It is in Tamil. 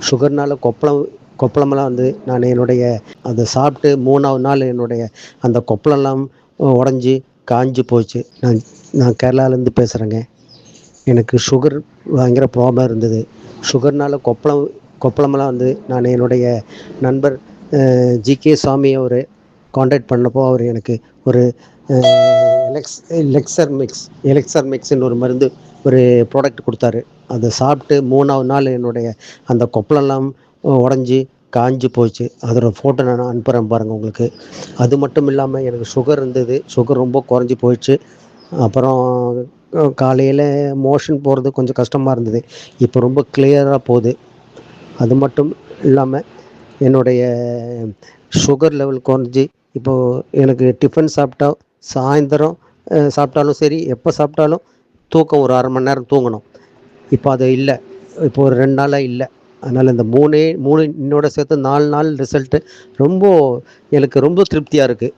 சுகர்னால் கொப்பளமெல்லாம் வந்து நான் என்னுடைய அதை சாப்பிட்டு 3வது நாள் என்னுடைய அந்த கொப்பளம்லாம் உடஞ்சி காஞ்சு போச்சு. நான் நான் கேரளாலேருந்து பேசுகிறேங்க. எனக்கு சுகர் பயங்கர ப்ராப்ளம் இருந்தது. சுகர்னால் கொப்பளமெல்லாம் வந்து நான் என்னுடைய நண்பர் ஜிகே சாமி அவர் காண்டாக்ட் பண்ணப்போ அவர் எனக்கு ஒரு எலெக்சர் மிக்ஸ்ன்னு ஒரு மருந்து ஒரு ப்ராடக்ட் கொடுத்தாரு. அதை சாப்பிட்டு 3வது நாள் என்னுடைய அந்த கொப்பளம்லாம் உடஞ்சி காஞ்சு போச்சு. அதோட ஃபோட்டோ நான் அனுப்புகிறேன் பாருங்கள் உங்களுக்கு. அது மட்டும் இல்லாமல் எனக்கு சுகர் இருந்தது. சுகர் ரொம்ப குறைஞ்சி போயிடுச்சு. அப்புறம் காலையில் மோஷன் போகிறது கொஞ்சம் கஷ்டமாக இருந்தது. இப்போ ரொம்ப கிளியராக போகுது. அது மட்டும் இல்லாமல் என்னுடைய சுகர் லெவல் குறைஞ்சி இப்போது எனக்கு டிஃபன் சாப்பிட்டா சாயந்தரம் சாப்பிட்டாலும் சரி, எப்போ சாப்பிட்டாலும் தூக்கம் ஒரு 1/2 மணி நேரம் தூங்கணும். இப்போ அது இல்லை. இப்போ ஒரு 2 நாளாக இல்லை. அதனால் இந்த 3 இன்னோட சேர்த்து 4 நாள் ரிசல்ட்டு ரொம்ப எனக்கு ரொம்ப திருப்தியாக இருக்குது.